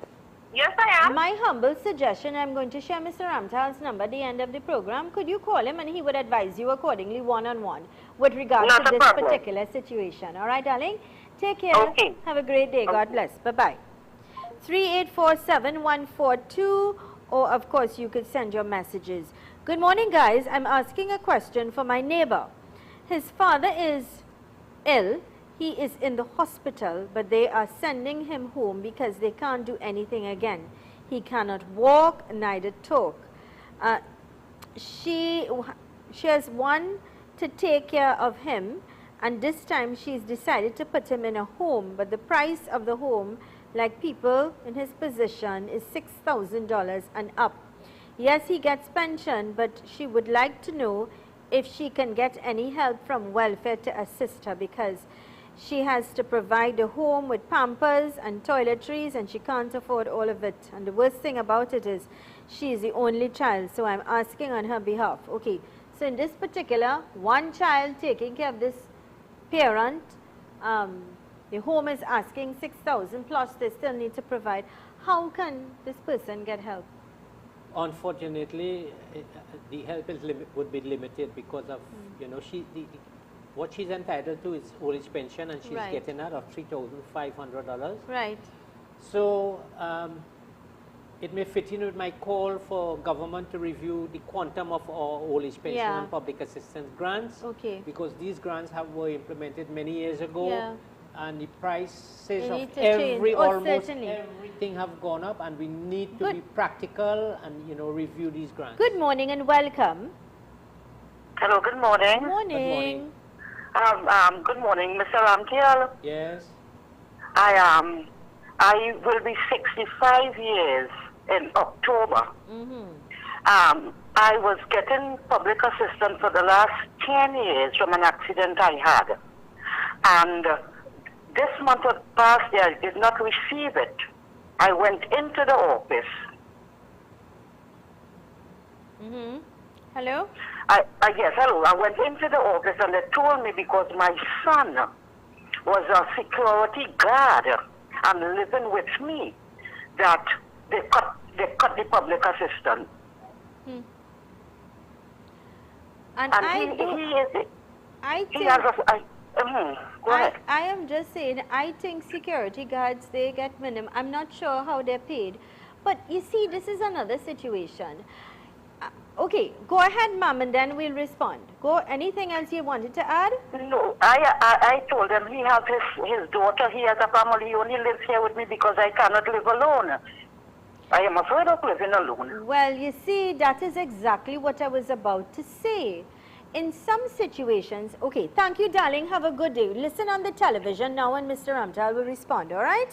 Yes, I am. My humble suggestion, I'm going to share Mr. Ramtal's number at the end of the program. Could you call him and he would advise you accordingly one-on-one with regards to this particular situation. All right, darling? Take care. Okay. Have a great day. God bless. Bye-bye. 3847142, or of course you could send your messages. Good morning, guys. I'm asking a question for my neighbor. His father is ill. He is in the hospital, but they are sending him home because they can't do anything again. He cannot walk, neither talk. She has one to take care of him, and this time she's decided to put him in a home, but the price of the home, like people in his position, is $6,000 and up. Yes, he gets pension, but she would like to know if she can get any help from welfare to assist her, because she has to provide a home with pampers and toiletries, and she can't afford all of it. And the worst thing about it is she is the only child, so I'm asking on her behalf. Okay, so in this particular, one child taking care of this parent, the home is asking $6,000 plus they still need to provide. How can this person get help? Unfortunately, the help would be limited because of, what she's entitled to is old age pension, and she's getting that of $3,500. Right. So it may fit in with my call for government to review the quantum of our old age pension and public assistance grants. Okay. Because these grants were implemented many years ago, and the prices of almost everything have gone up, and we need to be practical and review these grants. Good morning and welcome. Hello. Good morning. Good morning. Good morning. Good morning, Mr. Ramtiel. Yes. I will be 65 years in October. I was getting public assistance for the last 10 years from an accident I had. And This month was past year, I did not receive it. I went into the office. Hello? Yes, hello. I went into the office and they told me because my son was a security guard and living with me that they cut the public assistance. And I am just saying, I think security guards, they get minimum. I'm not sure how they're paid. But you see, this is another situation. Okay, go ahead, Mom, and then we'll respond. Go. Anything else you wanted to add? No, I told him he has his daughter, he has a family, he only lives here with me because I cannot live alone. I am afraid of living alone. Well, you see, that is exactly what I was about to say. In some situations, okay, thank you, darling, have a good day. Listen on the television now and Mr. Ramtal will respond, all right?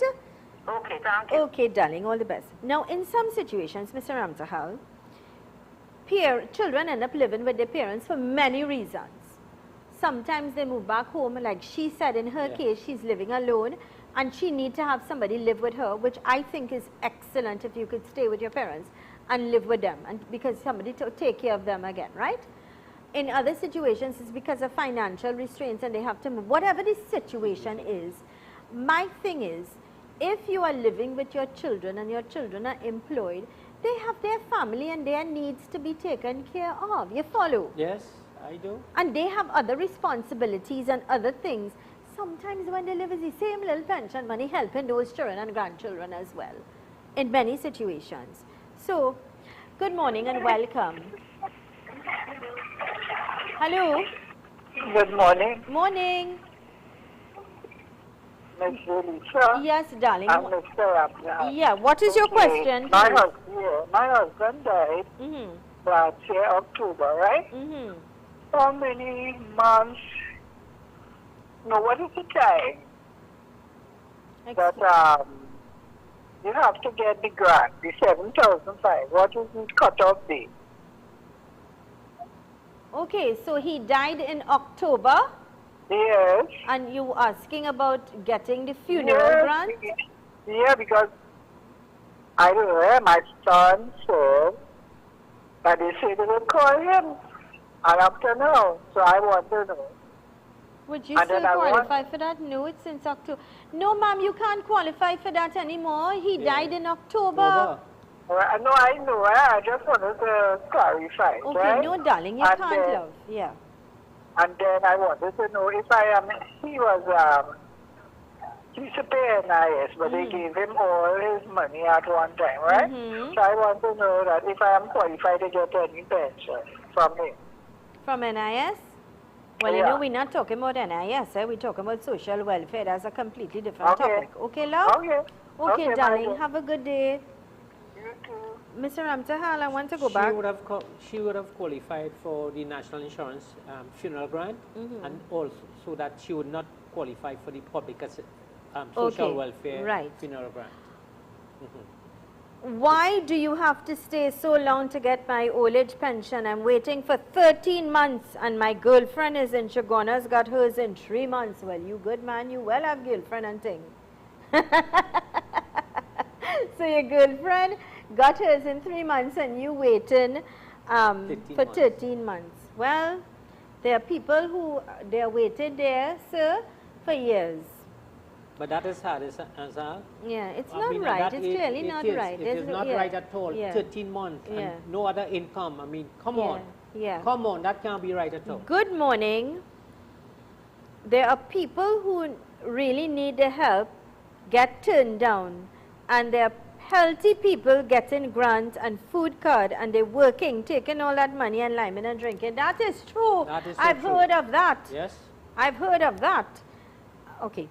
Okay, thank you. Okay, darling, all the best. Now, in some situations, Mr. Ramtal, children end up living with their parents for many reasons. Sometimes they move back home, like she said in her case, she's living alone and she needs to have somebody live with her, which I think is excellent if you could stay with your parents and live with them, and because somebody to take care of them again, right? In other situations, it's because of financial restraints and they have to move. Whatever the situation is, my thing is, if you are living with your children and your children are employed, they have their family and their needs to be taken care of. You follow? Yes, I do. And they have other responsibilities and other things. Sometimes when they live with the same little pension money, helping those children and grandchildren as well, in many situations. So, good morning and welcome. Hello. Good morning. Morning. Miss Zelisa. Yes, darling. I'm Mr. Ramtal. Yeah, what is your question? My husband died last year, October, right? How many months? No, what is the time? But you have to get the grant, the 7,005. What is the cutoff date? Okay, so he died in October? Yes. And you asking about getting the funeral grant? Yeah, because I don't know, my son said that they say they will call him. And up to now, so I want to know. Would you still qualify for that? No, it's since October. No, ma'am, you can't qualify for that anymore. He died in October. No, I know. I just wanted to clarify. Okay, right? no, darling, you can't, love. Yeah. And then I wanted to know if I am. He used to pay NIS, but they gave him all his money at one time, right? So I want to know that if I am qualified to get any pension from him. From NIS? Well, you know, we're not talking about NIS, we're talking about social welfare. That's a completely different topic. Okay, love? Okay, darling, have a good day. You too. Mr. Ramtahal, I want to go back. She would have qualified for the National Insurance funeral grant, and also so that she would not qualify for the public social welfare funeral grant. Why do you have to stay so long to get my old age pension? I'm waiting for 13 months and my girlfriend is in Chaguanas, got hers in 3 months. Well, you good man, you well have girlfriend and thing. So your girlfriend got hers in 3 months and you waiting for 13 months. Well, there are people who they are waited there, sir, for years. But that is hard, as well. Yeah, it's not right. It's clearly not right. It is not right at all. 13 months and no other income. I mean, come on. Come on, that can't be right at all. Good morning. There are people who really need the help get turned down, and there are healthy people getting grants and food card, and they're working, taking all that money and liming and drinking. That is true. That is so I've heard of that. Yes. I've heard of that. Okay.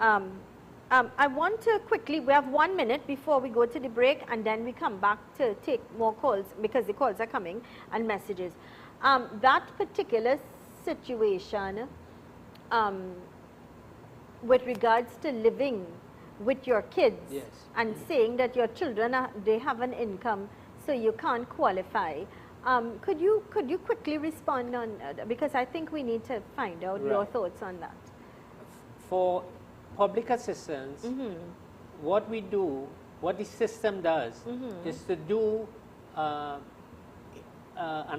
I want to quickly, we have 1 minute before we go to the break, and then we come back to take more calls because the calls are coming and messages. That particular situation with regards to living with your kids and saying that your children, they have an income, so you can't qualify. Could you quickly respond on, because I think we need to find out your thoughts on that. For public assistance, what we do, what the system does, is to do an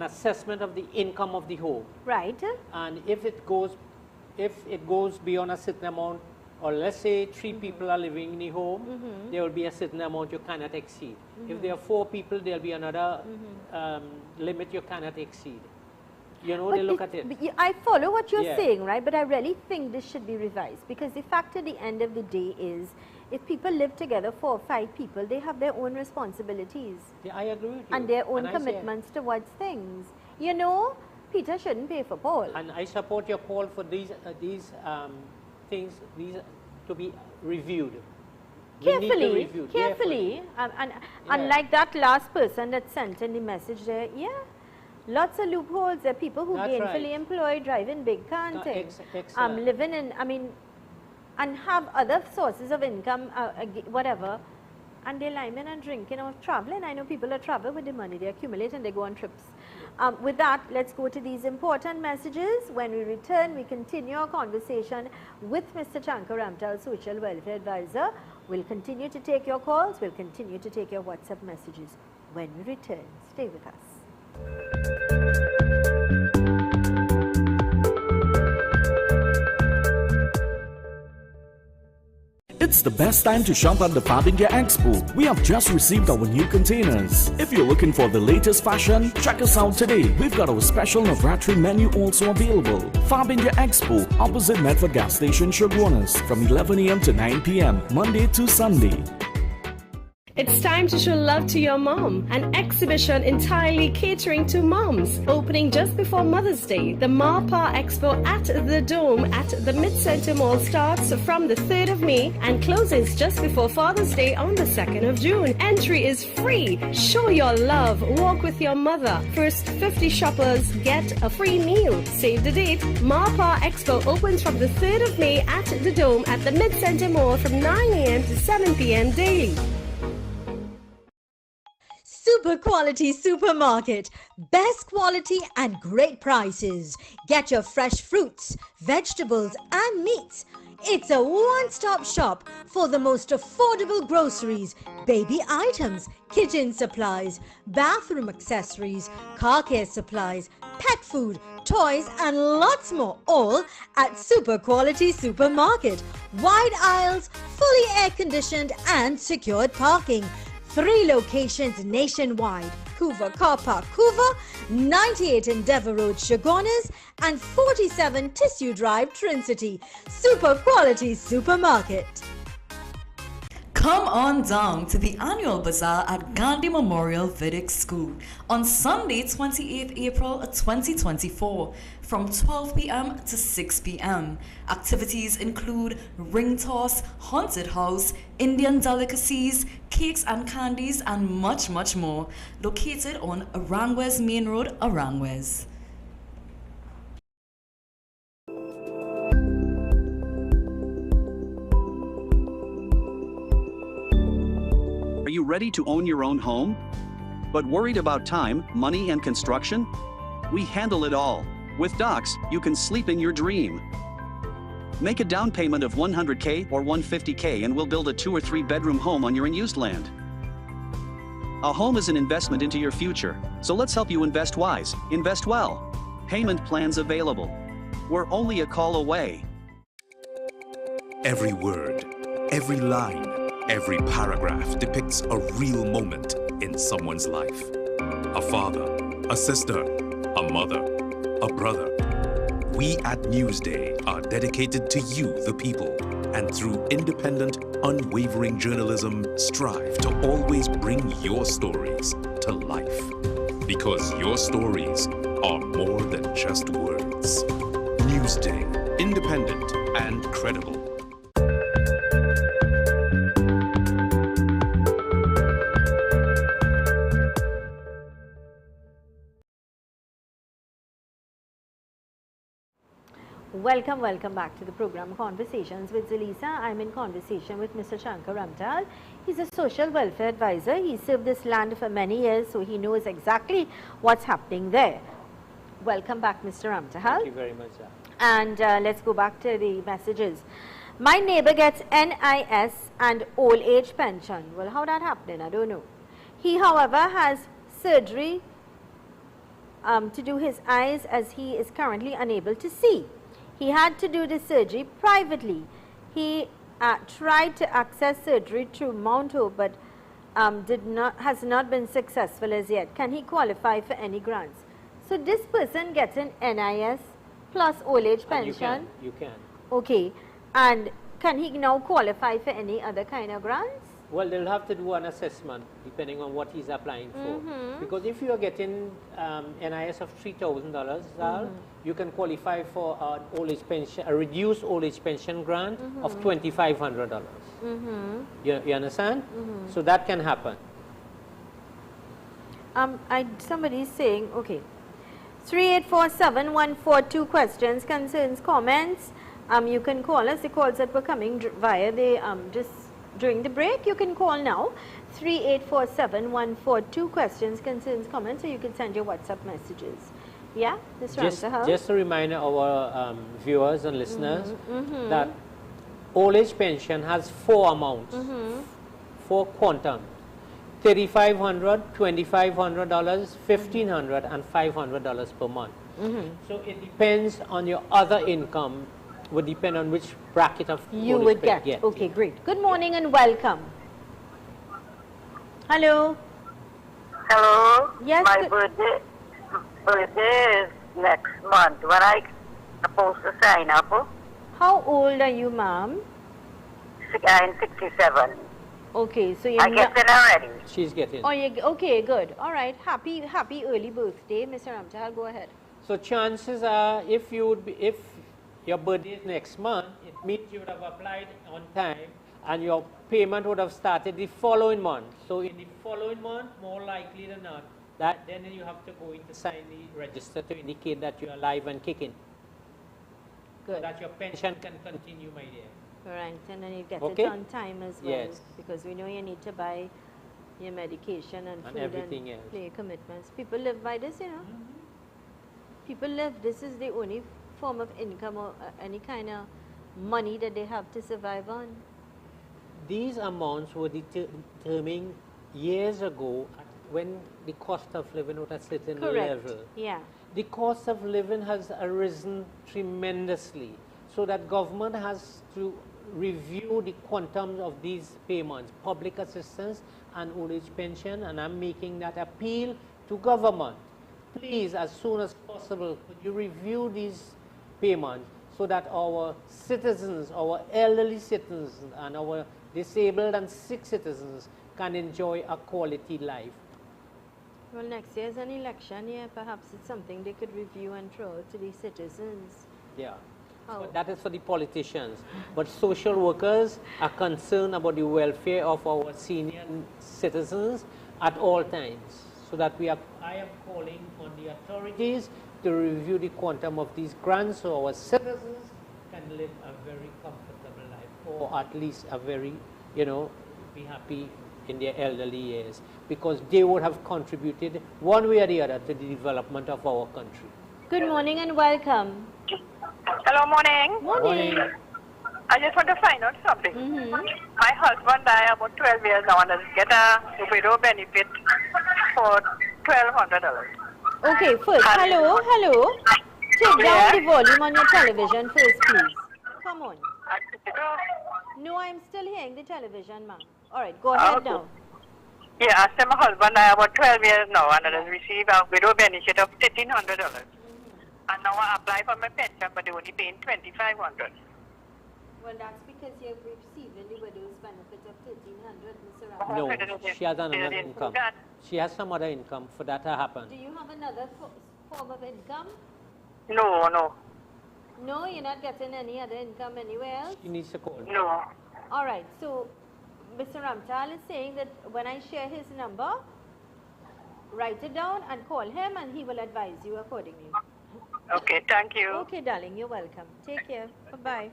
assessment of the income of the home. Right. And if it goes beyond a certain amount, or let's say 3 people are living in the home, there will be a certain amount you cannot exceed. If there are 4 people, there will be another limit you cannot exceed. You know, they look at it. I follow what you're Yeah. saying, right? But I really think this should be revised, because the fact at the end of the day is, if people live together, 4 or 5 people, they have their own responsibilities. Yeah, I agree with you. And their own And I say- commitments towards things. You know, Peter shouldn't pay for Paul. And I support your call for these things to be reviewed. We need to Carefully, review. carefully. And like that last person that sent in the message there, lots of loopholes. There are people who That's gainfully right. employed, driving big canting, excellent. living in, and have other sources of income, whatever, and they're liming and drinking or traveling. I know people that travel with the money they accumulate and they go on trips. With that, let's go to these important messages. When we return, we continue our conversation with Mr. Shankar Ramtal, Social Welfare Advisor. We'll continue to take your calls. We'll continue to take your WhatsApp messages. When we return, stay with us. It's the best time to shop at the Fab India Expo. We have just received our new containers. If you're looking for the latest fashion, check us out today. We've got our special Navratri menu also available. Fab India Expo, opposite Medford Gas Station, Sugarwaners, from 11 a.m. to 9 p.m., Monday to Sunday. It's time to show love to your mom. An exhibition entirely catering to moms. Opening just before Mother's Day. The MAPA Expo at the Dome at the Mid-Center Mall starts from the 3rd of May and closes just before Father's Day on the 2nd of June. Entry is free. Show your love. Walk with your mother. First 50 shoppers get a free meal. Save the date. MAPA Expo opens from the 3rd of May at the Dome at the Mid-Center Mall from 9 a.m. to 7 p.m. daily. Super quality supermarket. Best quality and great prices. Get your fresh fruits, vegetables and meats. It's a one-stop shop for the most affordable groceries, baby items, kitchen supplies, bathroom accessories, car care supplies, pet food, toys and lots more, all at Super Quality Supermarket. Wide aisles, fully air-conditioned and secured parking. 3 locations nationwide: Couva Car Park, Couva, 98 Endeavour Road, Sugarwaners, and 47 Tissue Drive, Trincity. Super Quality Supermarket. Come on down to the annual bazaar at Gandhi Memorial Vedic School on Sunday, 28th April 2024 from 12 p.m. to 6 p.m. Activities include ring toss, haunted house, Indian delicacies, cakes and candies, and much, much more. Located on Arangwes Main Road, Arangwes. Are you ready to own your own home? But worried about time, money, and construction? We handle it all. With Docs, you can sleep in your dream. Make a down payment of $100K or $150K and we'll build a 2 or 3 bedroom home on your unused land. A home is an investment into your future, so let's help you invest wise, invest well. Payment plans available. We're only a call away. Every word, every line, every paragraph depicts a real moment in someone's life. A father, a sister, a mother, a brother. We at Newsday are dedicated to you, the people, and through independent, unwavering journalism, strive to always bring your stories to life. Because your stories are more than just words. Newsday, independent and credible. Welcome back to the program Conversations with Zelisa. I'm in conversation with Mr. Shankar Ramtal. He's a social welfare advisor. He served this land for many years, so he knows exactly what's happening there. Welcome back, Mr. Ramtal. Thank you very much, sir. And let's go back to the messages. My neighbor gets NIS and old age pension. Well, how that happening? I don't know. He, however, has surgery to do his eyes as he is currently unable to see. He had to do the surgery privately. He tried to access surgery through Mount Hope, but has not been successful as yet. Can he qualify for any grants? So this person gets an NIS plus old age pension. You can. Okay. And can he now qualify for any other kind of grants? Well, they'll have to do an assessment depending on what he's applying for. Because if you are getting NIS of $3,000, you can qualify for an old age pension, a reduced old age pension grant of $2,500. You understand? So that can happen. Somebody is saying, okay, 3847-142 questions, concerns, comments. You can call us. The calls that were coming via the just during the break, you can call now. 3847-142 questions, concerns, comments, or you can send your WhatsApp messages. Yeah, Just a reminder, our viewers and listeners, that old age pension has 4 amounts, 4 quantum: $3,500, $2,500, $1,500, and $500 per month. So it depends on your other income. Would depend on which bracket of you would get. Okay, great. Good morning and welcome. Hello. Hello. Yes. My birthday is next month. When I supposed to sign up? How old are you, ma'am? I'm 67. Okay, so I getting already. She's getting. Oh, okay, good. All right. Happy early birthday, Mr. Ramchal. Go ahead. So chances are, if your birthday is next month, it means you would have applied on time and your payment would have started the following month. So in the following month, more likely than not, then you have to go in to sign the register to indicate that you're alive and kicking. Good. So that your pension can continue, my dear. Right, and then you get it on time as well. Yes. Because we know you need to buy your medication and food everything and else. play commitments. People live by this, you know. People live. This is the only form of income or any kind of money that they have to survive on. These amounts were determined years ago when the cost of living was at a certain level. Yeah. The cost of living has arisen tremendously, so that government has to review the quantums of these payments, public assistance and old age pension, and I'm making that appeal to government. Please, as soon as possible, could you review these payments so that our citizens, our elderly citizens, and our disabled and sick citizens can enjoy a quality life. Well, next year's an election year. Perhaps it's something they could review and throw to the citizens. Yeah. But that is for the politicians. But social workers are concerned about the welfare of our senior citizens at all times. So that I am calling on the authorities to review the quantum of these grants so our citizens can live a very comfortable life, or at least a very, be happy in their elderly years, because they would have contributed one way or the other to the development of our country. Good morning and welcome. Hello, morning. Morning. I just want to find out something. My husband died about 12 years now and get a widow benefit for $1,200. Okay, first, hello. Take down the volume on your television first, please. Come on. No, I'm still hearing the television, ma'am. All right, go ahead now. Yeah, I said my husband died about 12 years now and I received a widow benefit of $1,300. And now I apply for my pension, but they only paying $2,500. Well, that's because you're receiving the widow's benefit of $1,300, Mr. No, she has another income. She has some other income for that to happen. Do you have another form of income? No. No, you're not getting any other income anywhere else? She needs to call. No. All right, so Mr. Ramchal is saying that when I share his number, write it down and call him and he will advise you accordingly. Okay, thank you. Okay, darling, you're welcome. Take care. Bye-bye.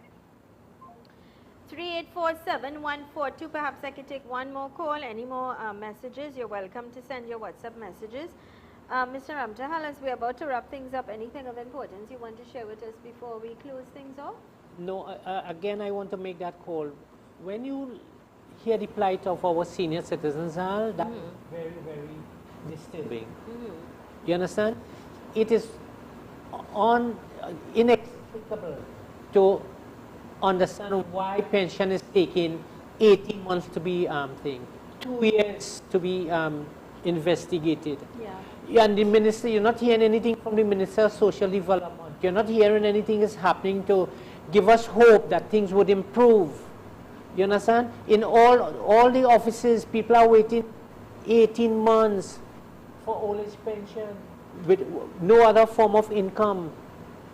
3847-142. Perhaps I could take one more call. Any more messages? You're welcome to send your WhatsApp messages. Mr. Ramchal, as we're about to wrap things up, anything of importance you want to share with us before we close things off? No, again, I want to make that call. When you hear the plight of our senior citizens, that's very, very disturbing. You understand? It is inexplicable to understand why pension is taking 18 months to be 2 years to be investigated. Yeah. And the minister, you're not hearing anything from the Minister of Social Development. You're not hearing anything is happening to give us hope that things would improve. You understand? In all the offices, people are waiting 18 months for old age pension with no other form of income.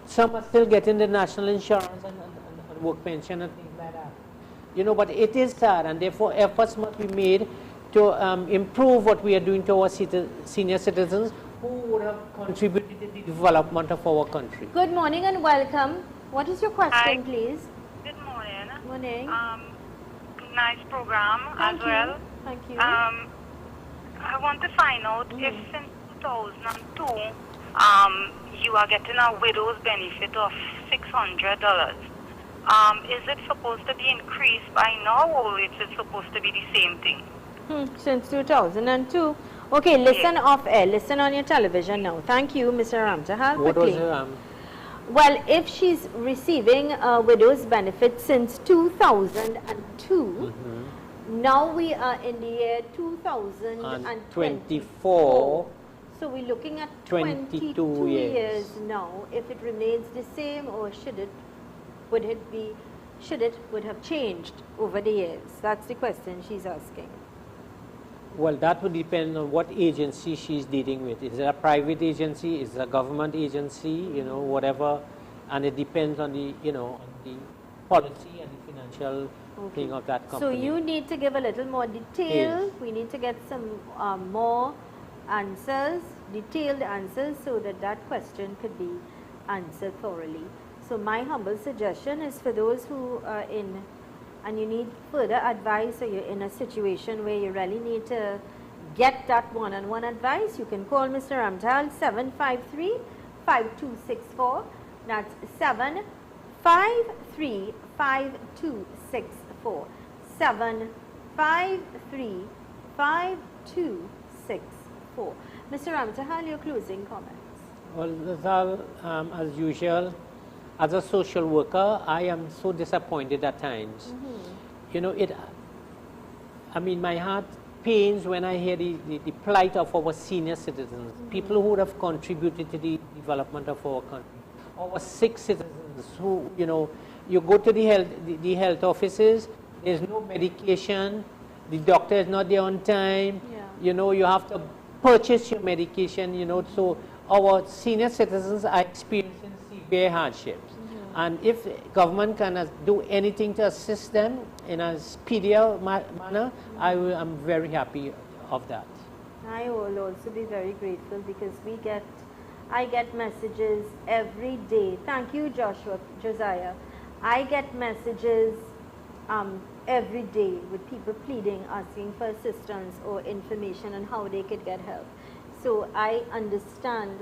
Some are still getting the national insurance and work pension and things like that. You know, but it is sad, and therefore efforts must be made to improve what we are doing to our senior citizens who would have contributed to the development of our country. Good morning and welcome. What is your question, please? Good morning. Morning. Nice program as well. Thank you. I want to find out if since 2002 you are getting a widow's benefit of $600. Is it supposed to be increased by now, or is it supposed to be the same thing? Since 2002. Okay, listen off air. Listen on your television now. Thank you, Mr. Ramtahal. What was her, Well, if she's receiving a widow's benefit since 2002, now we are in the year 2024. So we're looking at 22 years now. If it remains the same, or would have changed over the years? That's the question she's asking. Well, that would depend on what agency she's dealing with. Is it a private agency? Is it a government agency? You know, whatever, and it depends on the on the policy and the financial thing of that company. So you need to give a little more detail. We need to get some more answers, detailed answers, so that question could be answered thoroughly. So my humble suggestion is for those who are in and you need further advice, or you're in a situation where you really need to get that one-on-one advice, you can call Mr. Ramtal 753-5264. That's 753-5264. 753-5264. Mr. Ramtahal, your closing comments. Well, Zal, as usual, as a social worker, I am so disappointed at times. You know, my heart pains when I hear the plight of our senior citizens, people who would have contributed to the development of our country. Our sick citizens who, you go to the health offices, there's no medication, the doctor is not there on time, you have to purchase your medication, so our senior citizens are experiencing severe hardships. And if government can do anything to assist them in a speedier manner, I'm very happy of that. I will also be very grateful, because I get messages every day. Thank you, Josiah. I get messages every day with people pleading, asking for assistance or information on how they could get help. So I understand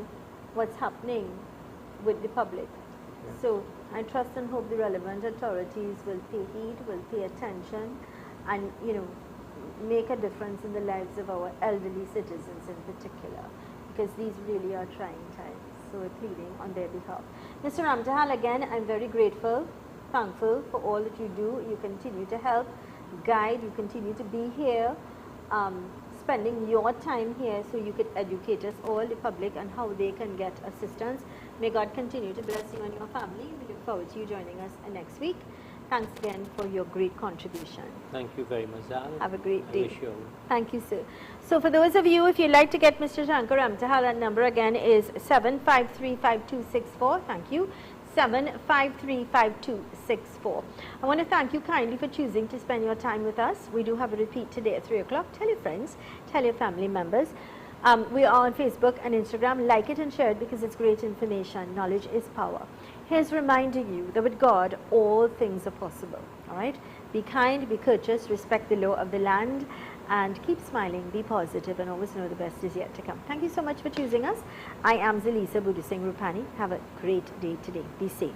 what's happening with the public. So I trust and hope the relevant authorities will pay heed, will pay attention, and make a difference in the lives of our elderly citizens in particular, because these really are trying times. So we're pleading on their behalf. Mr. Ramtahal, again, I'm very grateful, thankful for all that you do. You continue to help, guide, you continue to be here, spending your time here so you could educate us all, the public, on how they can get assistance. May God continue to bless you and your family. We look forward to you joining us next week. Thanks again for your great contribution. Thank you very much, Zal. Have a great day. I wish you all. Thank you, sir. So for those of you, if you'd like to get Mr. Shankar Ramtahal, that number again is 753-5264. Thank you. 753-5264. I want to thank you kindly for choosing to spend your time with us. We do have a repeat today at 3 o'clock. Tell your friends, tell your family members. We are on Facebook and Instagram. Like it and share it, because it's great information. Knowledge is power. Here's reminding you that with God, all things are possible. All right? Be kind, be courteous, respect the law of the land, and keep smiling, be positive, and always know the best is yet to come. Thank you so much for choosing us. I am Zelisa Budusing Rupani. Have a great day today. Be safe.